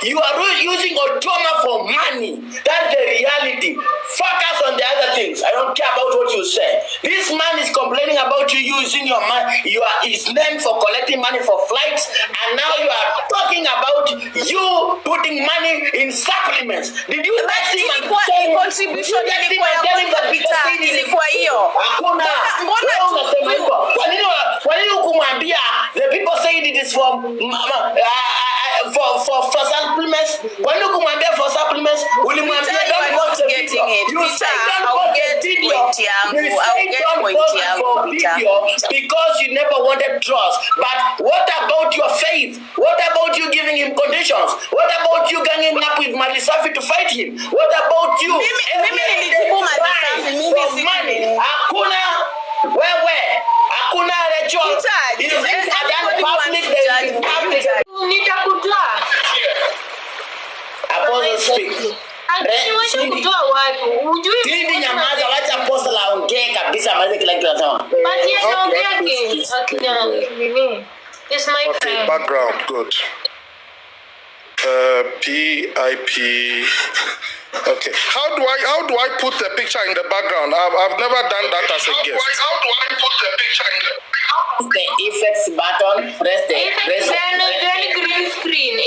You are using Otuoma for money. That's the reality. Focus on the other things. I don't care about what you say. This man is complaining about you using your money. You are his name for collecting money for flights, and now you are talking about you putting money in supplements. Did you text him and tell him? Contribution ilikuwa hiyo. Hakuna. Kwa nini kumwambia the people say it is for supplements? Kwa nini kumwambia for supplements? Ulimwambia don't go to getting it. You say don't get video. You say don't go for video because you never wanted trust. But what about your faith? What about you giving him conditions? What about you ganging up with Malisafi to fight him? What about you? Money. Hakuna wewe. Hakuna Racheal. Nyamaza, wacha posta la ongea kabisa, maliza kila kitu sawa. It's my okay, background, good. PIP. Okay. How do I put the picture in the background? I've never done that as a guest. How do I put the picture in the effects button? Press green screen.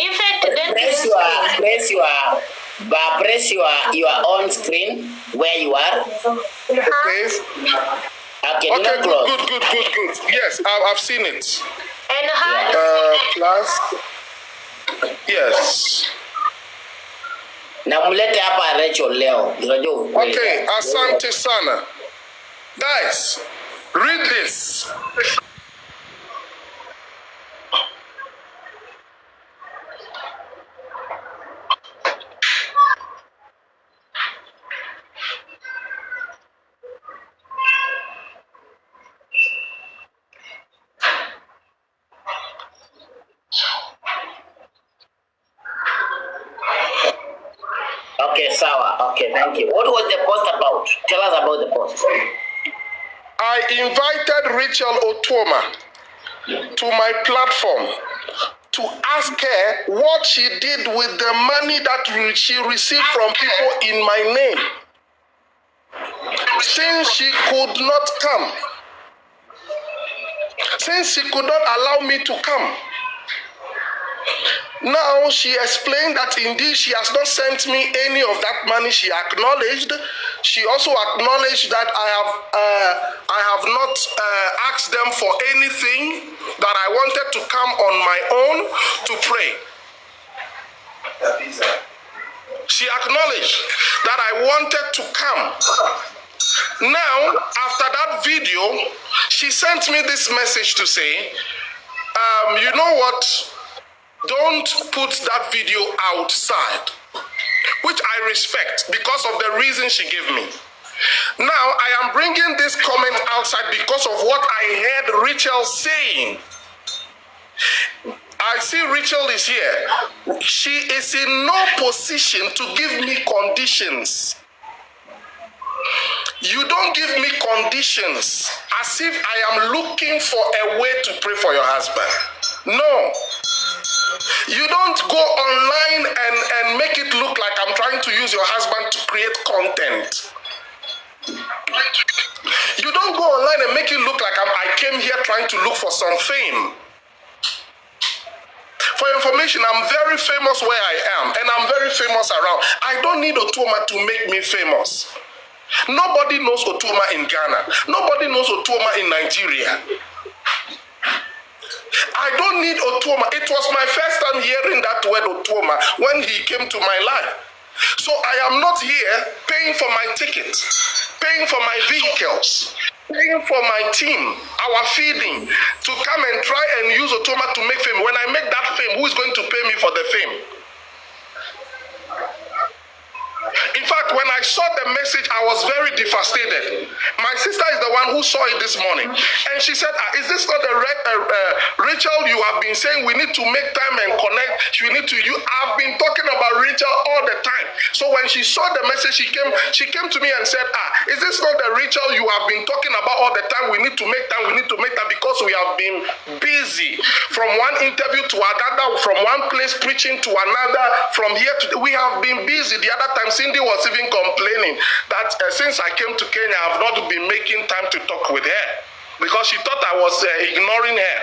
Press your own screen where you are. Okay. Okay, good. Yes, I've seen it. And how? Plus. Yes. Namulete hapa Racheal leo. Okay, asante sana. Guys, read this. Okay, sawa. Okay, thank you. What was the post about? Tell us about the post. I invited Racheal Otuoma to my platform to ask her what she did with the money that she received from people in my name. Since she could not come, since she could not allow me to come, now she explained that indeed she has not sent me any of that money. She acknowledged. She also acknowledged that I have not asked them for anything, that I wanted to come on my own to pray. She acknowledged that I wanted to come. Now, after that video, she sent me this message to say, you know what? Don't put that video outside, which I respect because of the reason she gave me. Now, I am bringing this comment outside because of what I heard Racheal saying. I see Racheal is here. She is in no position to give me conditions. You don't give me conditions as if I am looking for a way to pray for your husband. No. You don't go online and make it look like I'm trying to use your husband to create content. You don't go online and make it look like I came here trying to look for some fame. For information, I'm very famous where I am, and I'm very famous around. I don't need Otuoma to make me famous. Nobody knows Otuoma in Ghana. Nobody knows Otuoma in Nigeria. I don't need Otuoma. It was my first time hearing that word Otuoma when he came to my life. So I am not here paying for my tickets, paying for my vehicles, paying for my team, our feeding, to come and try and use Otuoma to make fame. When I make that fame, who is going to pay me for the fame? In fact, when I saw the message, I was very devastated. My sister is the one who saw it this morning. And she said, is this not Racheal, you have been saying we need to make time and connect. I've been talking about Racheal all the time. So when she saw the message, she came to me and said, is this not the Racheal you have been talking about all the time? We need to make time because we have been busy. From one interview to another, from one place preaching to another, from here to we have been busy. The other time, Cindy was even complaining that since I came to Kenya, I have not been making time to talk with her because she thought I was ignoring her.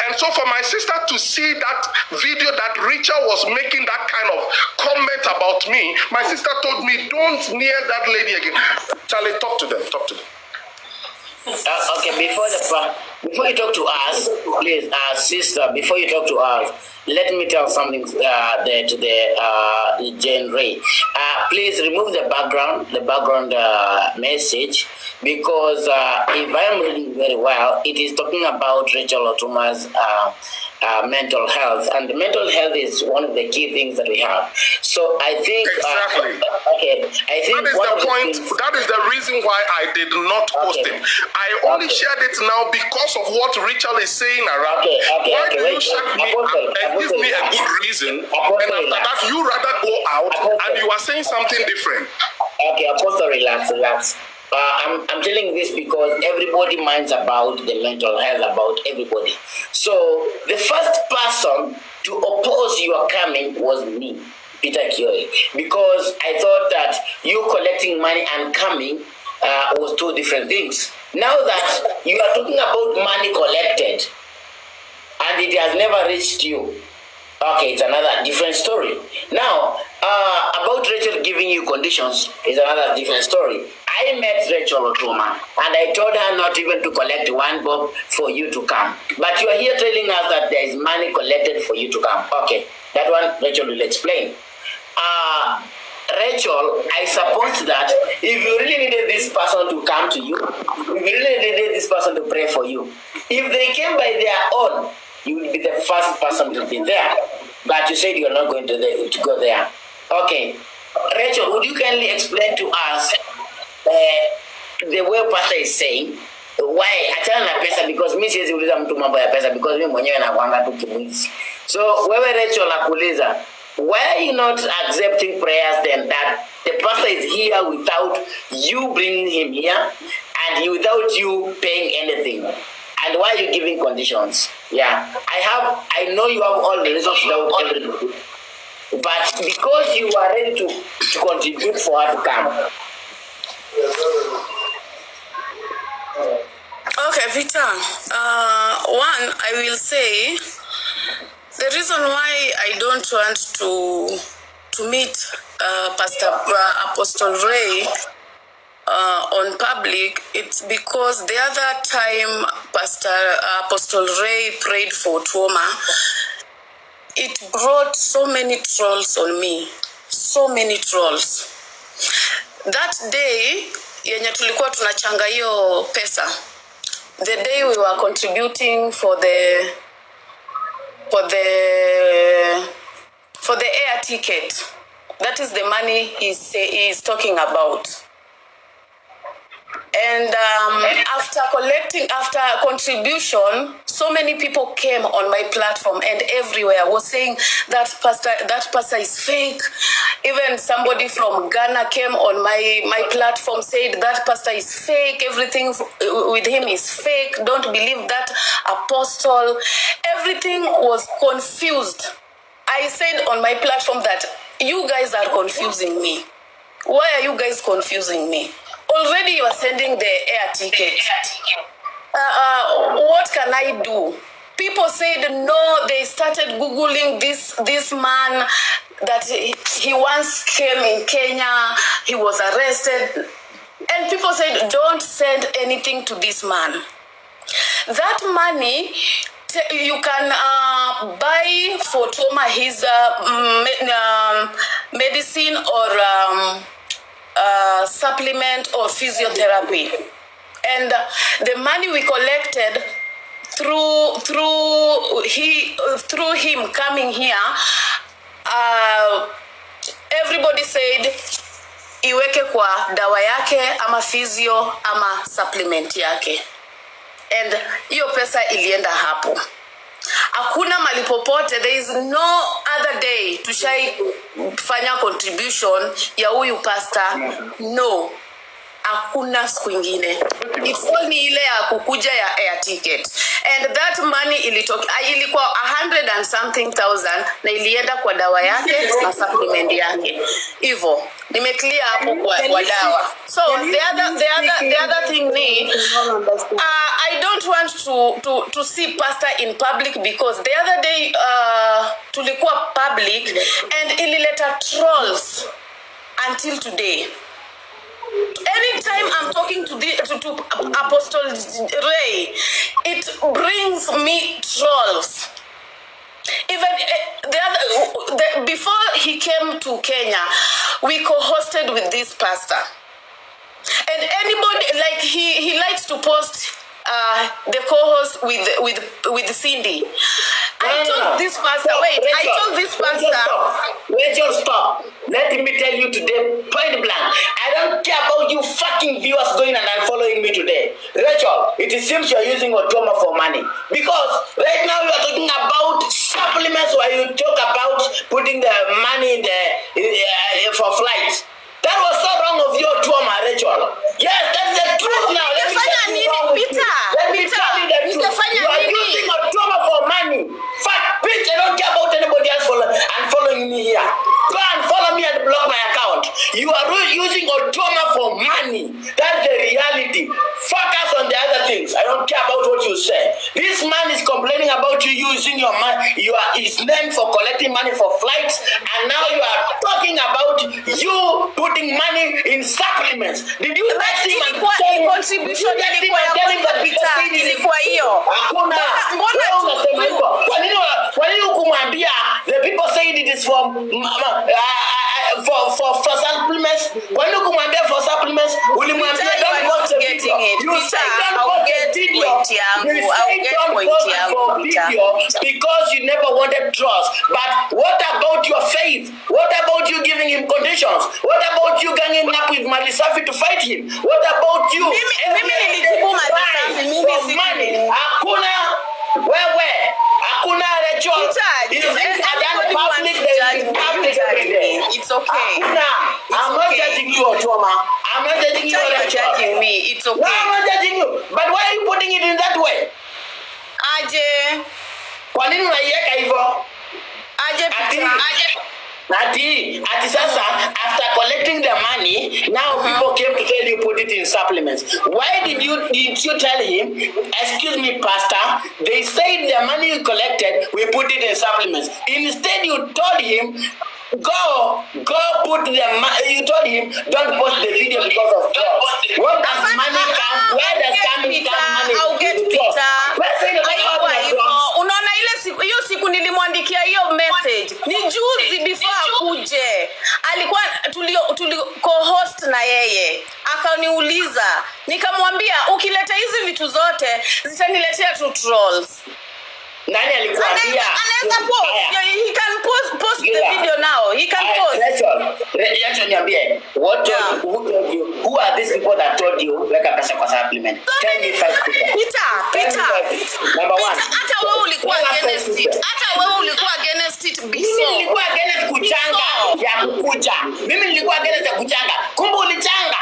And so for my sister to see that video that Racheal was making that kind of comment about me, my sister told me, don't near that lady again. Charlie, talk to them. Okay, before you talk to us, please, sister, before you talk to us, let me tell something to the Jane Ray. Please remove the background message, because if I'm reading very well, it is talking about Racheal Otuoma's mental health, and the mental health is one of the key things that we have. So I think exactly. I think that is the point. That is the reason why I did not post it. I only shared it now because of what Racheal is saying around. Why do you shut me up and give me a good reason, and after that you rather go out and you are saying something different? Okay, Apostle, relax. I'm telling this because everybody minds about the mental health, about everybody. So the first person to oppose your coming was me, Peter Kioi, because I thought that you collecting money and coming was two different things. Now that you are talking about money collected and it has never reached you, okay, it's another different story. Now, about Racheal giving you conditions is another different story. I met Racheal Otuoma and I told her not even to collect one bob for you to come. But you are here telling us that there is money collected for you to come. Okay, that one Racheal will explain. Racheal, I suppose that if you really needed this person to come to you, if you really needed this person to pray for you, if they came by their own, you will be the first person to be there. But you said you're not going to go there. Okay. Racheal, would you kindly explain to us the way Pastor is saying, why achana na pesa, because mimi siwezi uliza mtu mambo ya pesa because mimi mwenyewe nakuanga tu kimwizi. So wewe Racheal nakuuliza, why are you not accepting prayers then that the pastor is here without you bringing him here and without you paying anything? And why are you giving conditions? Yeah, I know you have all the reasons without everything, but because you are ready to contribute for her to come. Okay, Peter. One, I will say the reason why I don't want to meet Pastor Apostle Ray on public, it's because the other time Pastor Apostle Ray prayed for Otuoma, it brought so many trolls on me. So many trolls. That day, yenye tulikuwa tunachanga hiyo pesa, the day we were contributing for the air ticket, that is the money he's talking about. And after contribution, so many people came on my platform and everywhere was saying that pastor is fake. Even somebody from Ghana came on my platform, said that pastor is fake. Everything with him is fake. Don't believe that apostle. Everything was confused. I said on my platform that you guys are confusing me. Why are you guys confusing me? Already you are sending the air ticket. What can I do? People said no, they started Googling this man that he once came in Kenya, he was arrested. And people said don't send anything to this man. That money you can buy for Otuoma his medicine or supplement or physiotherapy, and the money we collected through him coming here, everybody said he iweke kwa dawa yake ama physio ama supplement yake. And hiyo pesa ilienda hapo. Hakuna mali popote, there is no other day tushai fanya contribution ya huyu pastor. No. Hakuna siku ingine. It's only ile ya kukuja ya air ticket. And that money ilikuwa 100 and something thousand na ilienda kwa dawa yake na supplement yake. Hivyo nimeclear hapo kwa dawa. So the other thing ni I don't want to see pastor in public because the other day tulikuwa public and ilileta trolls until today. Anytime I'm talking to Apostle Ray, it brings me trolls. Even before he came to Kenya, we co-hosted with this pastor. And anybody, like he likes to post the co-host with Cindy. I told this pastor, Racheal, stop. Let me tell you today, point blank. I don't care about you fucking viewers going and unfollowing me today. Racheal, it seems you're using Otuoma for money. Because right now you are talking about supplements where you talk about putting the money in for flights. That was so wrong of you, Otuoma, Racheal. Yes, that's the truth now. Let me tell you the truth. You are using Otuoma for money. Fuck, bitch, I don't care about anybody else unfollowing me here. Go and follow me and block my account. You are using Otuoma for money. That's the reality. Focus on the other things. I don't care about what you say. This man is complaining about you using your money. You are his name for collecting money for flights, and now you are talking about you putting money in supplements. Did you text him and tell him? Contribution ilikuwa hiyo. Hakuna. Kwa nini hukumwambia the people say it is for supplements? Kwa nini hukumwambia for supplements? Ulimwambia don't watch the video. You say don't watch the video. You say don't watch the video because you never wanted trust. But what about your faith? What about you giving him conditions? What about you ganging up with Malisafi to fight him? What about you? Mimi nilijibu Malisafi, mimi money. Hakuna wewe. Hakuna Racheal. It's okay. I'm not judging you, Otuoma. I'm not judging you, Racheal. Judging me. It's okay. No, I'm not judging you. But why are you putting it in that way? Aje. Kwa nini unaiweka hivyo? Aje. Ati sasa, after collecting the money, now people came to tell you put it in supplements. Why didn't you tell him, excuse me, pastor, they said the money you collected, we put it in supplements. Instead, you told him, go put the money. You told him, don't post the video because of trust. Where does money come? Where does money come? I'll get Peter. Unaona ile hiyo siku nilimwandikia hiyo message. Ni juzi before akuje. Alikuwa tuli co-host na yeye. Akaniuliza, nikamwambia ukileta hizi vitu zote zitaniletea tu trolls. Nani alikuambia? Anaweza post. He can post the video now. He can post. Racheal, niambie. Who told you? Who are these people that told you weka pesa kwa supplement? Tell me first. Peter. Number one. Hata wewe ulikuwa against it. Mimi nilikuwa against kuchanga ya kukuja. Mimi nilikuwa against ya kuchanga. Kumbe ulichanga.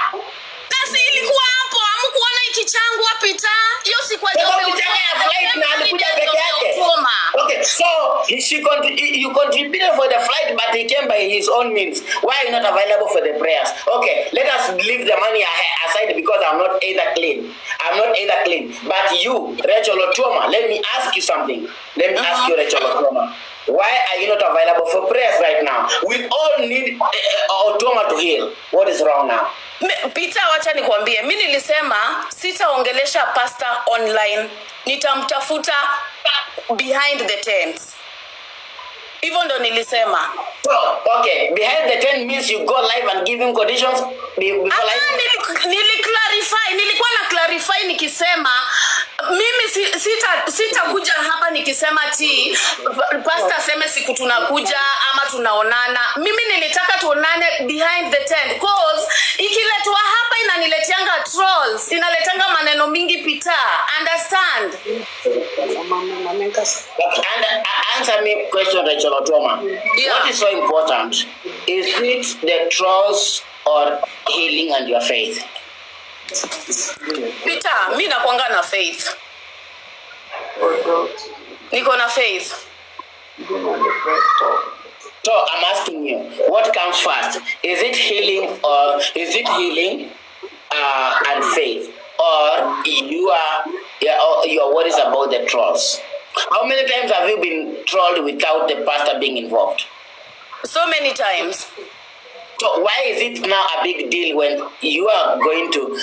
Sasa ilikuwa hapo. Hamkuona ikichangwa Peter. Hiyo si kwa jambo ya flight na alikuja peke yake. Okay, so you contributed for the flight, but he came by his own means. Why are you not available for the prayers? Okay, let us leave the money aside because I'm not either clean. But you, Racheal Otuoma, let me ask you something. Ask you, Racheal Otuoma. Why are you not available for prayers right now? We all need Otuoma to heal. What is wrong now? Peter, wacha nikwambie, mimi nilisema sitaongelesha pastor online, nitamtafuta behind the tents. Hivyo ndo nilisema. So, okay, behind the tent means you go live and give him conditions before nilikuwa na clarify nikisema mimi sitakuja hapa nikisema pastor seme siku tunakuja ama tunaonana. Mimi nilitaka tuonane behind the tent because ikiletwa hapa inaniletianga trolls, inaletanga maneno mingi Peter. Understand? And answer me question, Racheal Otuoma. Yeah. What is so important? Is it the trolls or healing and your faith? Peter, mimi nakuanga na faith. Niko na faith. So I'm asking you, what comes first? Is it healing and faith, or your worries about the trolls? How many times have you been trolled without the pastor being involved? So many times. So why is it now a big deal when you are going to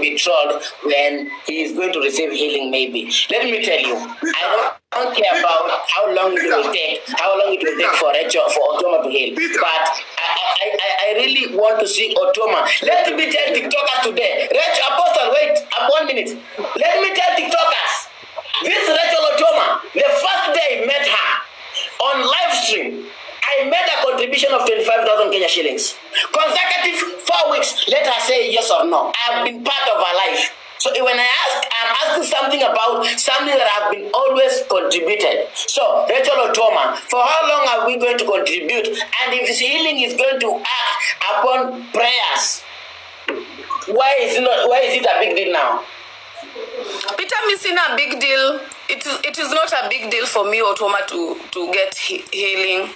be trolled when he is going to receive healing? Maybe. Let me tell you, I don't care about how long it will take for Racheal, for Otuoma to heal. But I really want to see Otuoma. Let me tell TikTokers today. Racheal, Apostle, wait 1 minute. Let me tell TikTokers. This Racheal Otuoma, the first day I met her on live stream, I made a contribution of 25,000 Kenya shillings. Consecutive 4 weeks, let her say yes or no. I have been part of her life. So when I'm asking something about something that I've been always contributed. So, Racheal Otuoma, for how long are we going to contribute? And if healing is going to act upon prayers, why is it a big deal now? Peter, missing a big deal. It is not a big deal for me, Otuoma, to get healing.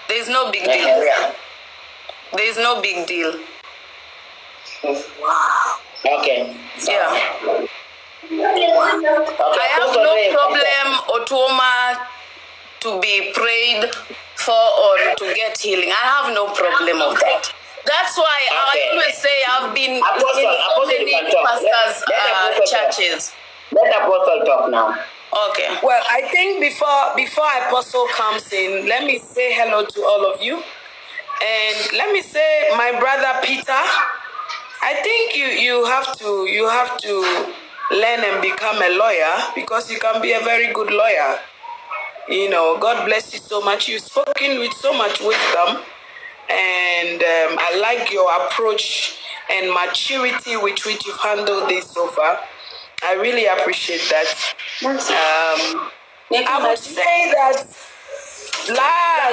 There is no big deal. There is no big deal. Wow. Okay. Yeah. Okay. I have no problem, Otuoma, to be prayed for or to get healing. I have no problem of that. That's why I always say I've been in so many pastors' churches. Let Apostle talk now. Okay. Well, I think before Apostle comes in, let me say hello to all of you. And let me say, my brother Peter, I think you have to learn and become a lawyer, because you can be a very good lawyer. You know, God bless you so much. You've spoken with so much wisdom, and I like your approach and maturity with which you've handled this so far. I really appreciate that. I would say that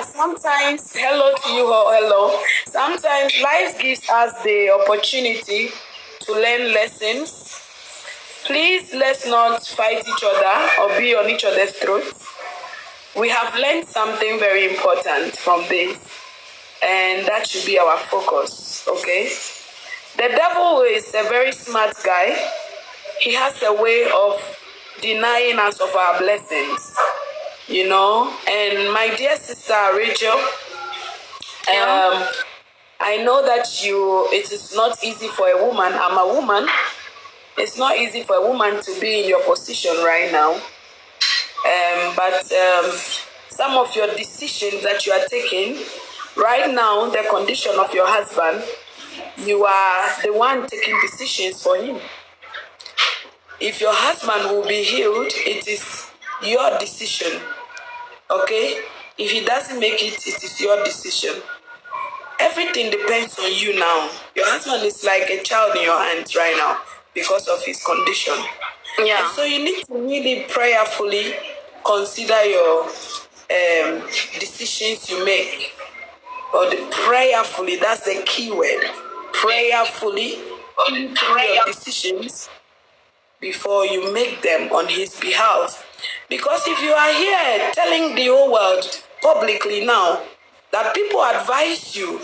sometimes, hello to you all, hello. Sometimes life gives us the opportunity to learn lessons. Please, let's not fight each other or be on each other's throats. We have learned something very important from this, and that should be our focus, okay? The devil is a very smart guy. He has a way of denying us of our blessings, you know. And my dear sister Racheal, I know that it is not easy for a woman. I'm a woman. It's not easy for a woman to be in your position right now. But some of your decisions that you are taking right now, the condition of your husband, you are the one taking decisions for him. If your husband will be healed, it is your decision, okay? If he doesn't make it, it is your decision. Everything depends on you now. Your husband is like a child in your hands right now because of his condition. Yeah. And so you need to really prayerfully consider your decisions you make. Or prayerfully, that's the key word. Prayerfully think through your decisions before you make them on his behalf. Because if you are here telling the whole world publicly now that people advise you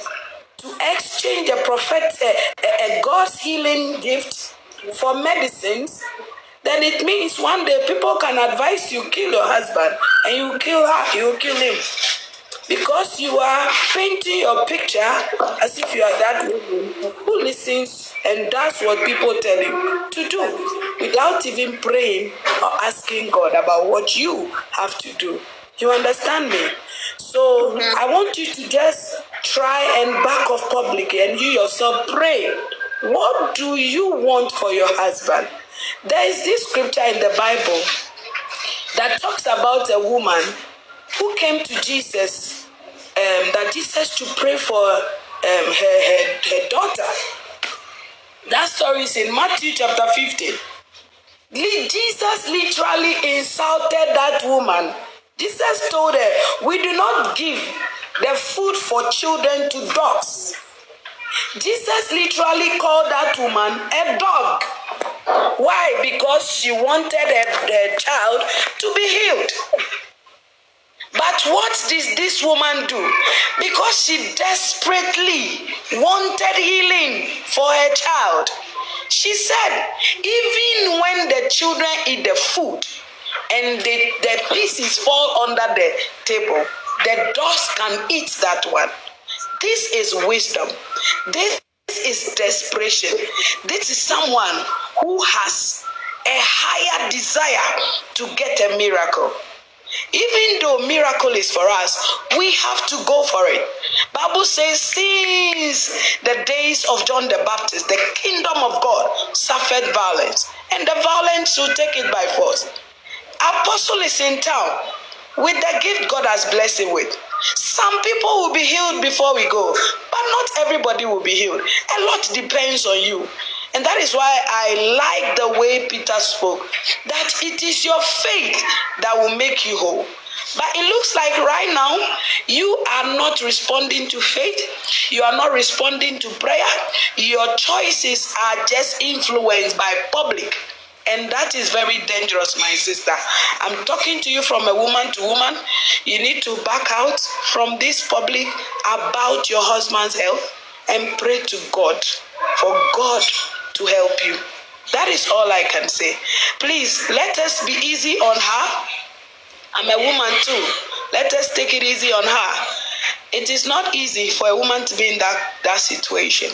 to exchange a God's healing gift for medicines, then it means one day people can advise you kill your husband, and you kill her, you kill him. Because you are painting your picture as if you are that woman who listens and does what people tell you to do without even praying or asking God about what you have to do. You understand me? So I want you to just try and back off publicly and you yourself pray. What do you want for your husband? There is this scripture in the Bible that talks about a woman who came to Jesus, that Jesus to pray for her daughter. That story is in Matthew chapter 15. Jesus literally insulted that woman. Jesus told her, we do not give the food for children to dogs. Jesus literally called that woman a dog. Why? Because she wanted her child to be healed. But what did this woman do? Because she desperately wanted healing for her child. She said, even when the children eat the food and the pieces fall under the table, the dogs can eat that one. This is wisdom. This is desperation. This is someone who has a higher desire to get a miracle. Even though miracle is for us, we have to go for it. Bible says, since the days of John the Baptist, the kingdom of God suffered violence, and the violence will take it by force. Apostle is in town with the gift God has blessed him with. Some people will be healed before we go, but not everybody will be healed. A lot depends on you. And that is why I like the way Peter spoke, that it is your faith that will make you whole. But it looks like right now, you are not responding to faith. You are not responding to prayer. Your choices are just influenced by public. And that is very dangerous, my sister. I'm talking to you from a woman to woman. You need to back out from this public about your husband's health and pray to God for God to help you. That is all I can say. Please, let us be easy on her. I'm a woman too. Let us take it easy on her. It is not easy for a woman to be in that situation.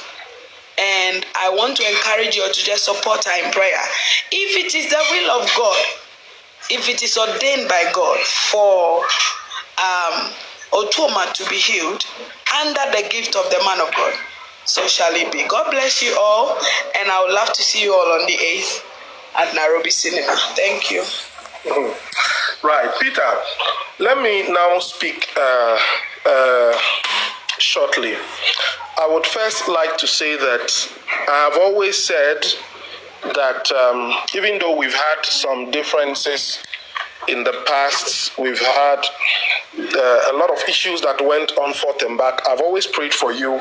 And I want to encourage you to just support her in prayer. If it is the will of God, if it is ordained by God for Otuoma to be healed under the gift of the man of God, so shall it be. God bless you all, and I would love to see you all on the 8th at Nairobi Cinema. Thank you. Right, Peter, let me now speak shortly. I would first like to say that I have always said that even though we've had some differences in the past, we've had a lot of issues that went on forth and back, I've always prayed for you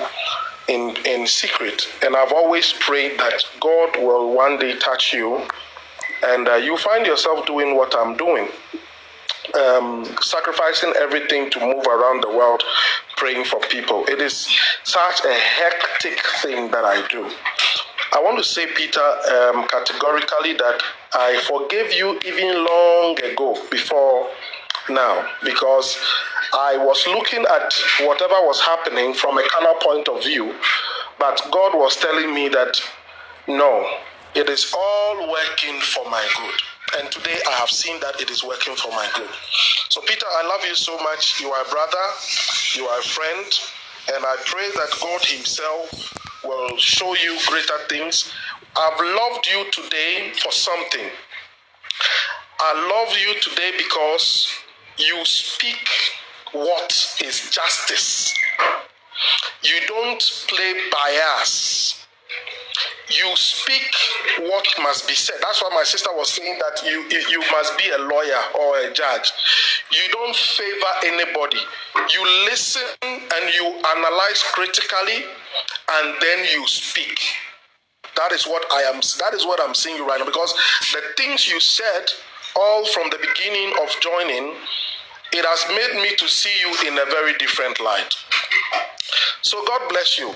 in secret, and I've always prayed that God will one day touch you and you find yourself doing what I'm doing, sacrificing everything to move around the world praying for people. It is such a hectic thing that I do. I want to say, Peter, categorically that I forgave you even long ago before now, because I was looking at whatever was happening from a carnal point of view, but God was telling me that no, it is all working for my good. And today I have seen that it is working for my good. So Peter, I love you so much. You are a brother, you are a friend, and I pray that God himself will show you greater things. I've loved you today for something. I love you today because you speak what is justice. You don't play bias. You speak what must be said. That's why my sister was saying that you must be a lawyer or a judge. You don't favor anybody. You listen and you analyze critically, and then you speak. That is what I'm seeing you right now, because the things you said all from the beginning of joining, it has made me to see you in a very different light. So God bless you.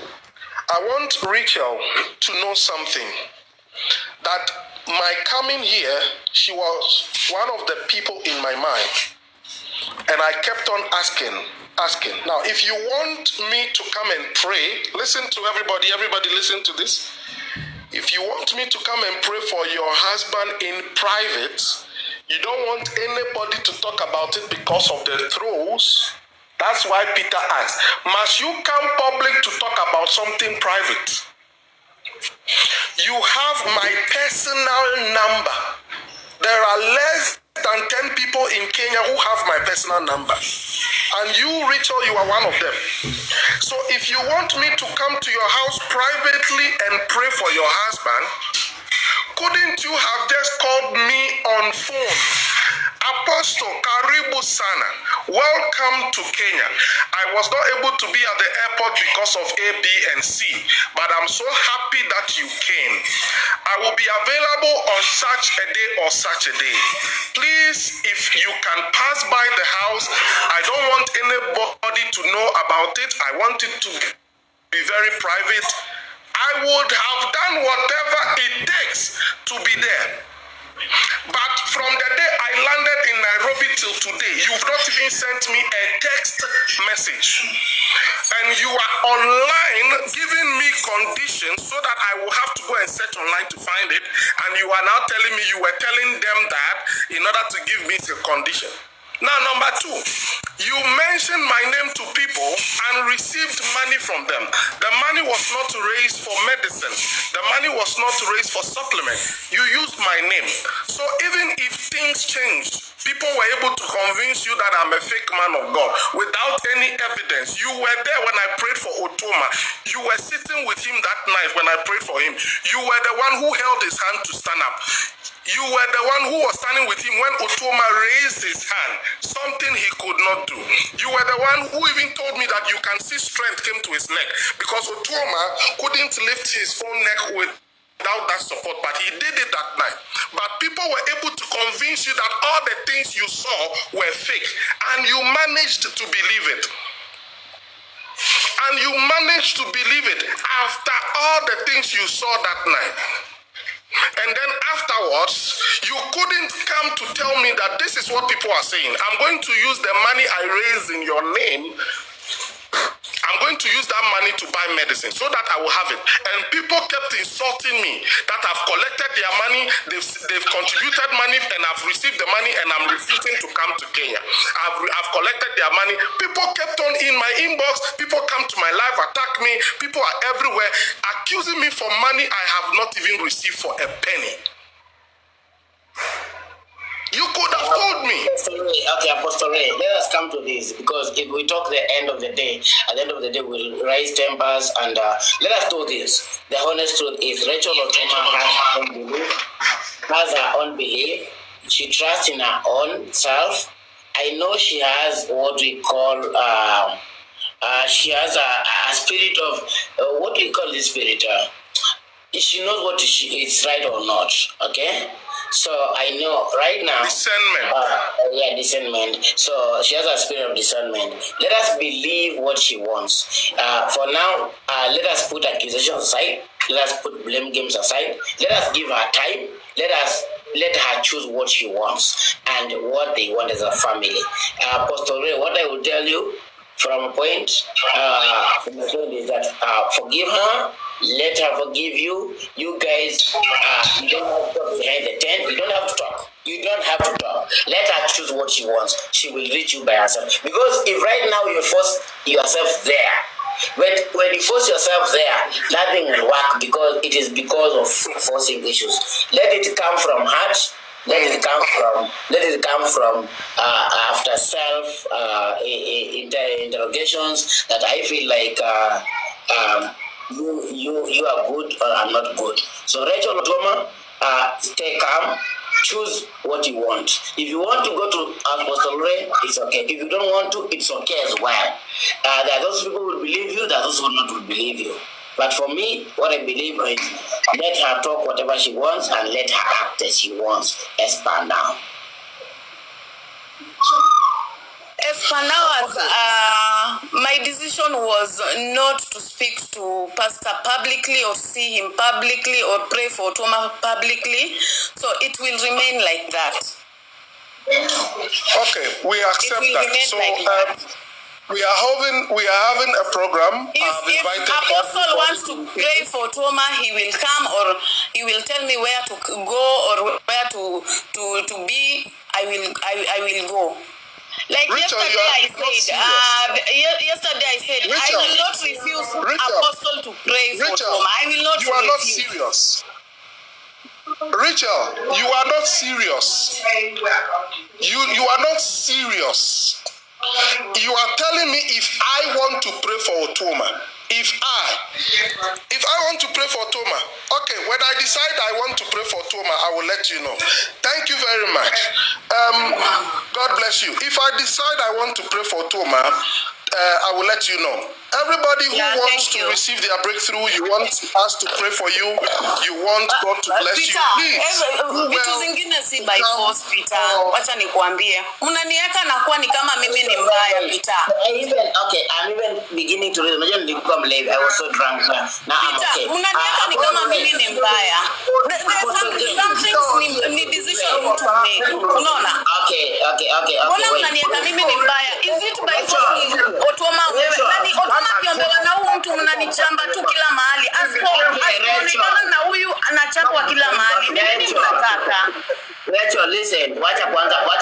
I want Racheal to know something, that my coming here, she was one of the people in my mind, and I kept on asking. Now, if you want me to come and pray, listen to everybody listen to this. If you want me to come and pray for your husband in private, you don't want anybody to talk about it because of the throws. That's why Peter asked, must you come public to talk about something private? You have my personal number. There are less than 10 people in Kenya who have my personal number. And you, Racheal, you are one of them. So if you want me to come to your house privately and pray for your husband, couldn't you have just called me on phone? Apostle, karibu sana. Welcome to Kenya. I was not able to be at the airport because of A, B, and C, but I'm so happy that you came. I will be available on such a day or such a day. Please, if you can pass by the house, I don't want anybody to know about it. I want it to be very private. I would have done whatever it takes to be there. But from the day I landed in Nairobi till today, you've not even sent me a text message. And you are online giving me conditions so that I will have to go and search online to find it. And you are now telling me you were telling them that in order to give me the condition. Now, number 2, you mentioned my name to people and received money from them. The money was not raised for medicine. The money was not raised for supplement. You used my name. So even if things changed, people were able to convince you that I'm a fake man of God without any evidence. You were there when I prayed for Otuoma. You were sitting with him that night when I prayed for him. You were the one who held his hand to stand up. You were the one who was standing with him when Otuoma raised his hand, something he could not do. You were the one who even told me that you can see strength came to his neck because Otuoma couldn't lift his own neck without that support, but he did it that night. But people were able to convince you that all the things you saw were fake, and you managed to believe it. And you managed to believe it after all the things you saw that night. And then afterwards, you couldn't come to tell me that this is what people are saying. I'm going to use the money I raised in your name. I'm going to use that money to buy medicine so that I will have it. And people kept insulting me that I've collected their money, they've contributed money, and I've received the money, and I'm refusing to come to Kenya. I've collected their money. People kept on in my inbox. People come to my live, attack me. People are everywhere accusing me for money I have not even received for a penny. You could have told me. Okay, Apostle Ray, let us come to this, because if we talk the end of the day, at the end of the day we'll raise tempers, and let us do this. The honest truth is Racheal Otuoma has her own belief. She trusts in her own self. I know she has what we call she has a spirit of what do you call this spirit? She knows what is right or not. Okay. So I know right now. Discernment. Discernment. So she has a spirit of discernment. Let us believe what she wants. For now, let us put accusations aside. Let us put blame games aside. Let us give her time. Let her choose what she wants and what they want as a family. Apostle Ray, what I will tell you from a point is that forgive her. Let her forgive you. You guys, you don't have to talk behind the tent. You don't have to talk. You don't have to talk. Let her choose what she wants. She will reach you by herself. Because if right now you force yourself there, but when you force yourself there, nothing will work, because it is because of forcing issues. Let it come from heart. Let it come from after self interrogations that I feel like you are good or I'm not good. So Racheal Otuoma, stay calm. Choose what you want. If you want to go to Apostle Ray, it's okay. If you don't want to, it's okay as well. There are those people who will believe you, there are those who will not believe you. But for me, what I believe is let her talk whatever she wants and let her act as she wants. As per now. As for now, my decision was not to speak to Pastor publicly or see him publicly or pray for Otuoma publicly. So it will remain like that. Okay, we accept that. So like that. we are having a program. If Apostle wants to pray for Otuoma, he will come, or he will tell me where to go or where to be. I will go. Like Racheal, yesterday I said, Racheal, I will not refuse Apostle to pray for Otuoma. I will not refuse. You are not serious. Racheal, you are not serious. You are not serious. You are telling me if I want to pray for Otuoma, if I want to pray for Otuoma, okay, when I decide I want to pray for Otuoma, I will let you know. Thank you very much. God bless you. If I decide I want to pray for Otuoma, I will let you know. Everybody who wants to receive their breakthrough, you want us to pray for you, you want God to bless Peter, you, please. Vitu zingine si by force, Peter. Wacha nikwambie. Mnaniweka na kuwa ni kama mimi ni mbaya, Peter. I'm even beginning to read. I was so drunk. Now I'm okay. Mnaniweka ni kama mimi ni mbaya. There's some things ni decision to make. Unaona? Okay. Mbona mnaniweka mimi ni mbaya? Is it by force? Otuoma wewe. Nani Otuoma kiombewa na huyu mtu mnanichamba tu kila mahali. Asipoonekana na huyu anachapwa kila mahali. Nini mnataka? Racheal, listen. Wacha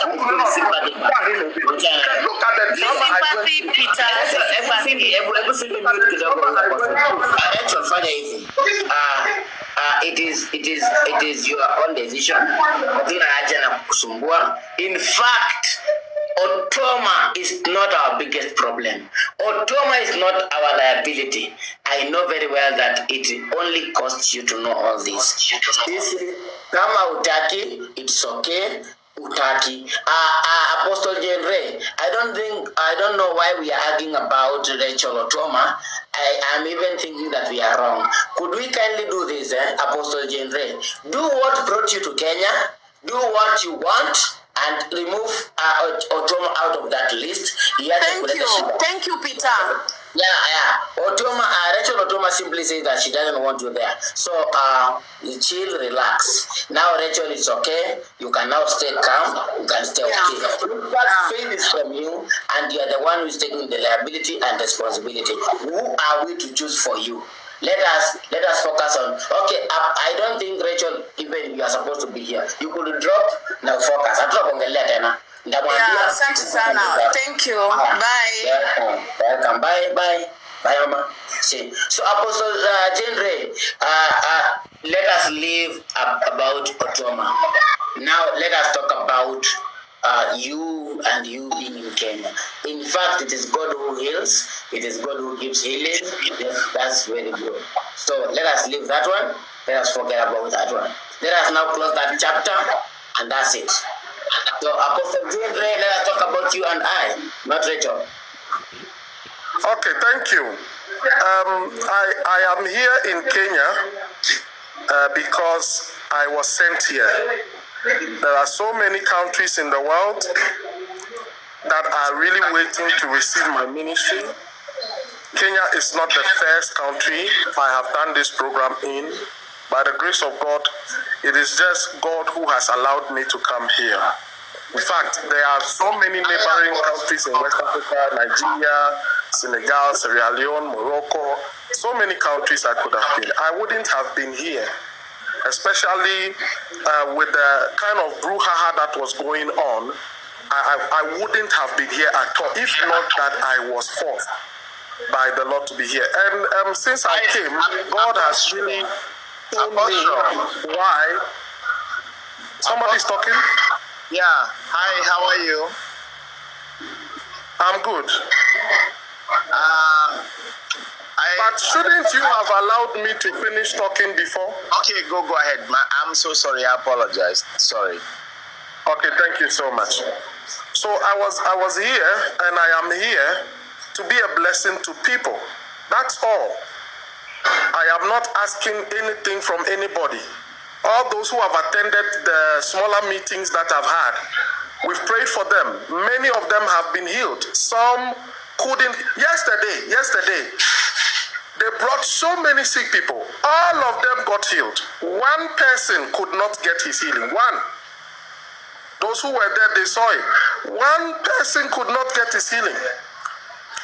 kukuli sympathy. Look at the Sympathy, Peter. Racheal, fanya hivi. It is your own decision. Hakuna haja na kukusumbua. In fact, Otuoma is not our biggest problem. Otuoma is not our liability. I know very well that it only costs you to know all this. Kama utaki, it's okay. Utaki. Apostle Genre, I don't know why we are arguing about Racheal Otuoma. I am even thinking that we are wrong. Could we kindly do this, Apostle Genre? Do what brought you to Kenya. Do what you want. And remove Otuoma out of that list. Thank you, Peter. Yeah. Racheal Otuoma simply says that she doesn't want you there. So, chill, relax. Now, Racheal, it's okay. You can now stay calm. You can stay okay. But faith is from you, and you are the one who is taking the liability and responsibility. Who are we to choose for you? Let us focus on. Okay, I don't think Racheal, even you are supposed to be here. You could drop now. Focus. Asante sana. Thank you. Bye. Welcome. Bye, Mama. See. So, Apostle Genre, let us leave about Otuoma. Now, let us talk about you and you being in Kenya. In fact, it is God who heals. It is God who gives healing. Yes, that's very good. So let us leave that one. Let us forget about that one. Let us now close that chapter, and that's it. So Apostle Genre, let us talk about you and I, not Racheal. Okay, thank you. I am here in Kenya because I was sent here. There are so many countries in the world that are really waiting to receive my ministry. Kenya is not the first country I have done this program in. By the grace of God, it is just God who has allowed me to come here. In fact, there are so many neighboring countries in West Africa, Nigeria, Senegal, Sierra Leone, Morocco, so many countries I could have been. I wouldn't have been here, especially with the kind of brouhaha that was going on. I wouldn't have been here at all, if not that I was forced by the Lord to be here. And since I came, God has really told me why. Somebody's talking? Yeah. Hi, how are you? I'm good. But shouldn't you have allowed me to finish talking before? Okay, go ahead. I'm so sorry. I apologize. Sorry. Okay, thank you so much. So I was here, and I am here to be a blessing to people. That's all. I am not asking anything from anybody. All those who have attended the smaller meetings that I've had, we've prayed for them. Many of them have been healed. Some couldn't. Yesterday, they brought so many sick people. All of them got healed. One person could not get his healing. One. Those who were there, they saw it. One person could not get his healing.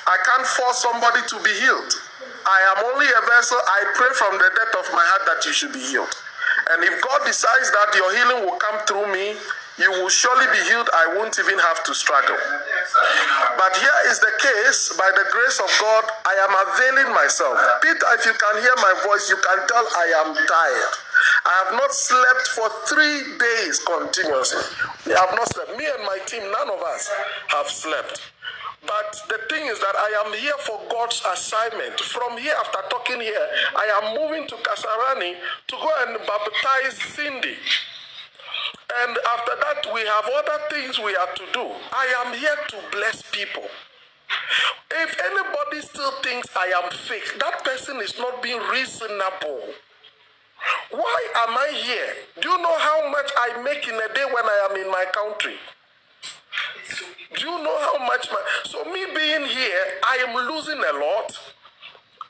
I can't force somebody to be healed. I am only a vessel. I pray from the depth of my heart that you should be healed. And if God decides that your healing will come through me, you will surely be healed. I won't even have to struggle. But here is the case. By the grace of God, I am availing myself. Peter, if you can hear my voice, you can tell I am tired. I have not slept for 3 days continuously. We have not slept. Me and my team, none of us have slept. But the thing is that I am here for God's assignment. From here, after talking here, I am moving to Kasarani to go and baptize Cindy. And after that, we have other things we have to do. I am here to bless people. If anybody still thinks I am fake, that person is not being reasonable. Why am I here? Do you know how much I make in a day when I am in my country? Do you know how much so me being here, I am losing a lot.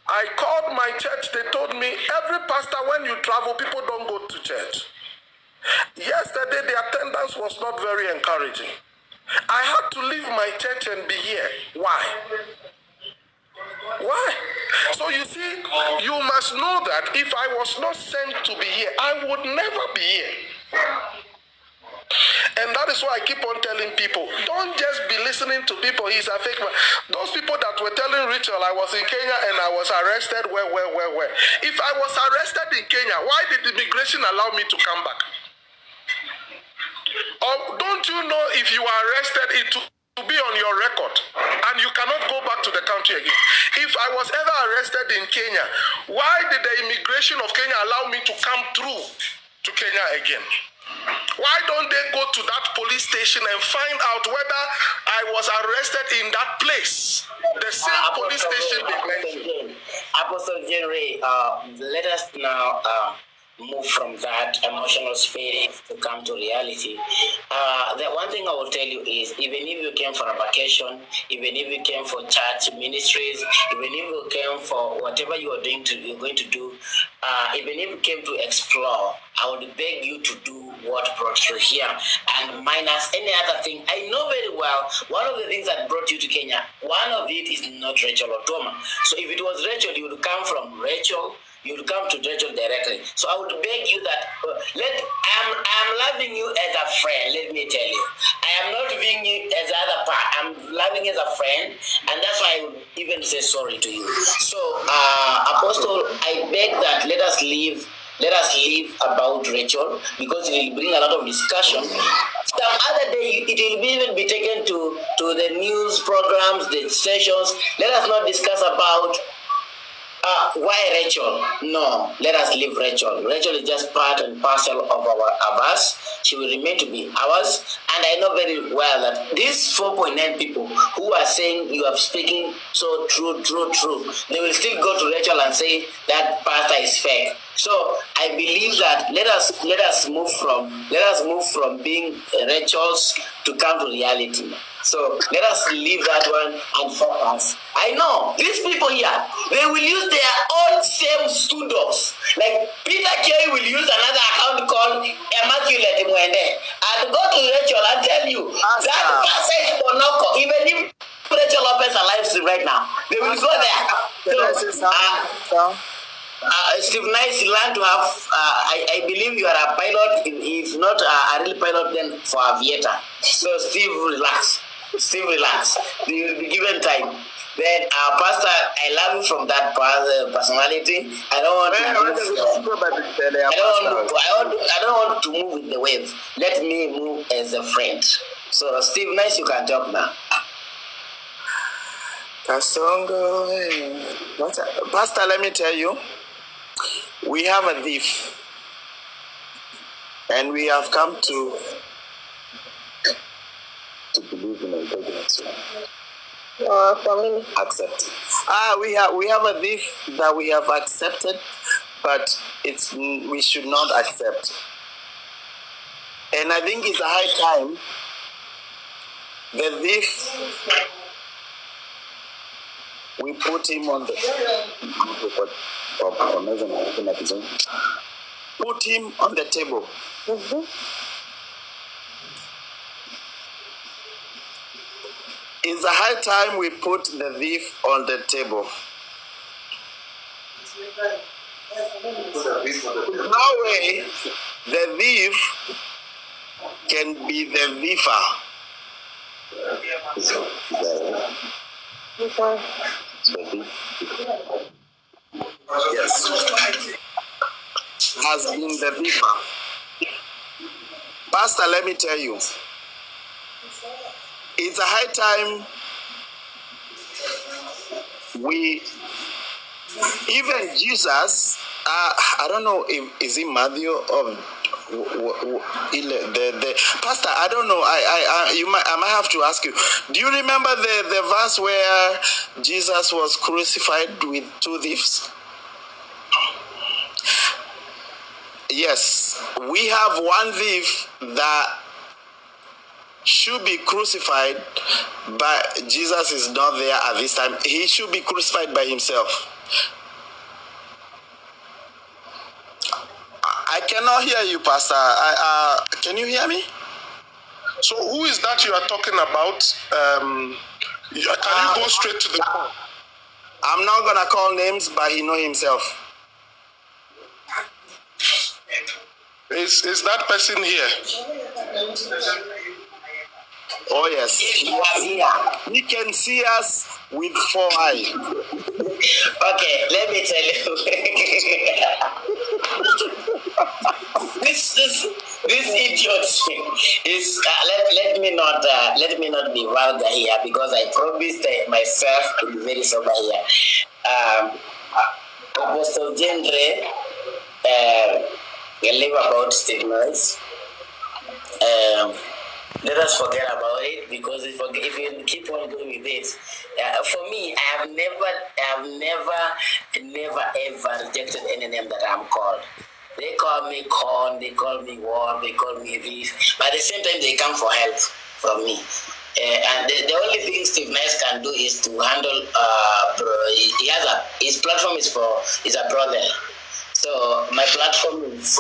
I called my church, they told me, every pastor, when you travel, people don't go to church. Yesterday, the attendance was not very encouraging. I had to leave my church and be here. Why? Why? So you see, you must know that if I was not sent to be here, I would never be here. And that is why I keep on telling people, don't just be listening to people, he's a fake man. Those people that were telling Racheal I was in Kenya and I was arrested, where? If I was arrested in Kenya, why did immigration allow me to come back? Or don't you know if you are arrested, it to be on your record and you cannot go back to the country again? If I was ever arrested in Kenya, why did the immigration of Kenya allow me to come through to Kenya again? Why don't they go to that police station and find out whether I was arrested in that place? The same police station they mentioned. Apostle Jerry, let us now move from that emotional space to come to reality. The one thing I will tell you is, even if you came for a vacation, even if you came for church ministries, even if you came for whatever you're going to do, even if you came to explore, I would beg you to do what brought you here, and minus any other thing. I know very well one of the things that brought you to Kenya, one of it is not Racheal Otuoma. So if it was Racheal, you would come from Racheal, you will come to Racheal directly. So I would beg you that I'm loving you as a friend. Let me tell you, I am not loving you as other part. I'm loving you as a friend, and that's why I would even say sorry to you. So, Apostle, I beg that let us leave about Racheal, because it will bring a lot of discussion. Some other day, it will even be taken to the news programs, the sessions. Let us not discuss about why Racheal? No, let us leave Racheal. Racheal is just part and parcel of us. She will remain to be ours. And I know very well that these 4.9 people who are saying you are speaking so true, they will still go to Racheal and say that pastor is fake. So I believe that let us move from being Racheal's to come to reality. So let us leave that one and focus. I know these people here, they will use their own same pseudos. Like Peter Kioi will use another account called Immaculate Mwende and go to Racheal and tell you that person is Monoko. Even if Racheal opens a live stream right now, they will go there. So, Steve Nice, you learn to have, I believe you are a pilot, if not a real pilot, then for aviator. So Steve, relax. You will be given time. Then, Pastor, I love you from that personality. I don't want to move with the wave. Let me move as a friend. So Steve Nice, you can talk now. Kasongo, Pastor, let me tell you, we have a thief, and we have come to believe in integrity. For me, accept. We have a thief that we have accepted, but we should not accept. And I think it's a high time the thief, we put him on the table. Mm-hmm. It's a high time we put the thief on the table. No way the thief can be the thiefer. Yes. has been the beaver. Pastor, let me tell you, it's a high time even Jesus, I don't know if is it Matthew or the Pastor, I don't know. I might have to ask you. Do you remember the verse where Jesus was crucified with two thieves? Yes, we have one thief that should be crucified, but Jesus is not there at this time. He should be crucified by himself. I cannot hear you, Pastor. Can you hear me? So who is that you are talking about? Can you go straight to the point? I'm not going to call names, but he knows himself. Is that person here? Oh, yes. He can see us with 4 eyes. Okay, let me tell you. this idiot is. Let me not be vulgar here, because I promised myself to be very sober here. Apostle Gendre live about stigmas. Let us forget about it, because if you keep on going with it, for me, I have never ever rejected any name that I'm called. They call me corn, they call me war, they call me this, but at the same time they come for help from me. And the only thing Steve Nice can do is to handle. His platform is a brother. So my platform is.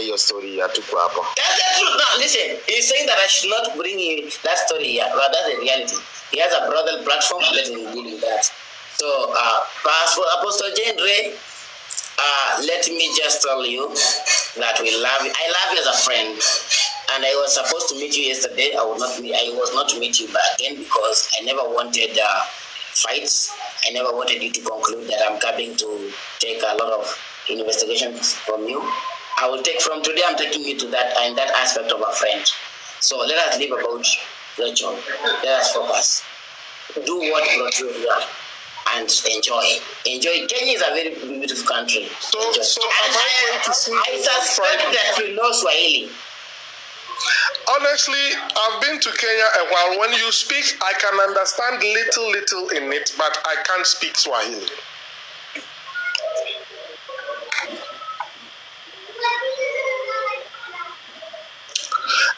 Your story. That's the truth. Now listen, he's saying that I should not bring in that story here, but that's the reality. He has a brother platform. Let him deal with that. So, Apostle Gendre, let me just tell you that we love you. I love you as a friend, and I was supposed to meet you yesterday. I was not to meet you back again, because I never wanted fights. I never wanted you to conclude that I'm coming to take a lot of investigations from you. I will take from today. I'm taking you to that in that aspect of a friend. So let us leave about Racheal. Let us focus. Do what brought you here and enjoy. Kenya is a very beautiful country. So am I going to see I suspect that you know Swahili. Honestly, I've been to Kenya a while. When you speak, I can understand little in it, but I can't speak Swahili.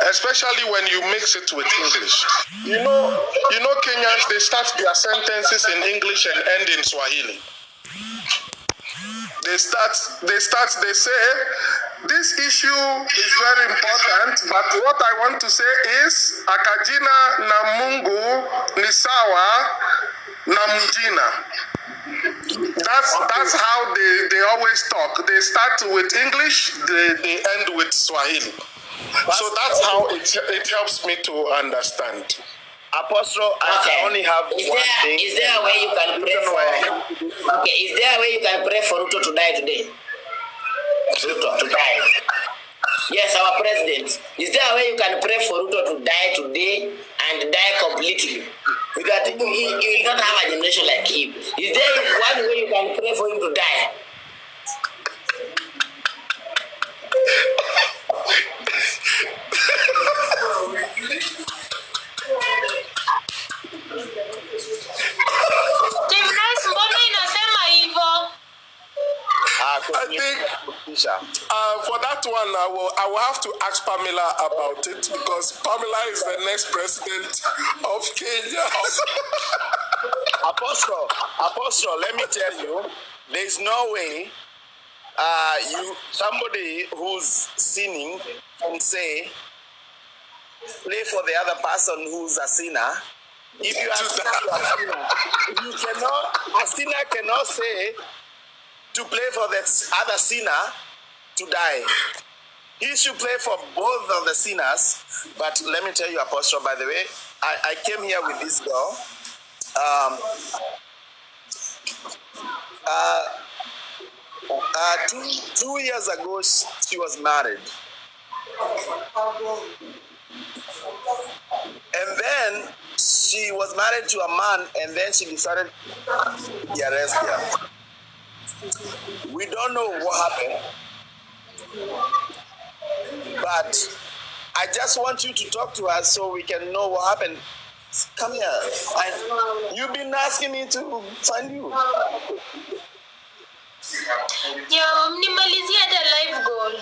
Especially when you mix it with English. You know Kenyans, they start their sentences in English and end in Swahili. They say, this issue is very important, but what I want to say is, akajina na Mungu ni sawa na mjina. That's how they always talk. They start with English, they end with Swahili. So that's how it helps me to understand. Apostle, I only have one thing. Is there a way you can pray for? Okay, is there a way you can pray for Ruto to die today? Ruto to die. Yes, our president. Is there a way you can pray for Ruto to die today and die completely? Because he will not have a generation like him. Is there one way you can pray for him to die? I think for that one, I will have to ask Pamela about it, because Pamela is the next president of Kenya. Apostle, let me tell you, there's no way somebody who's sinning can say, play for the other person who's a sinner. If you are a sinner, a sinner cannot say to play for the other sinner to die. He should play for both of the sinners. But let me tell you, Apostle, by the way, I came here with this girl. 2 years ago, she was married. And then she was married to a man, and then she decided to be arrested. We don't know what happened, but I just want you to talk to her so we can know what happened. Come here. You've been asking me to find you. Yeah, nimalizia the live goal.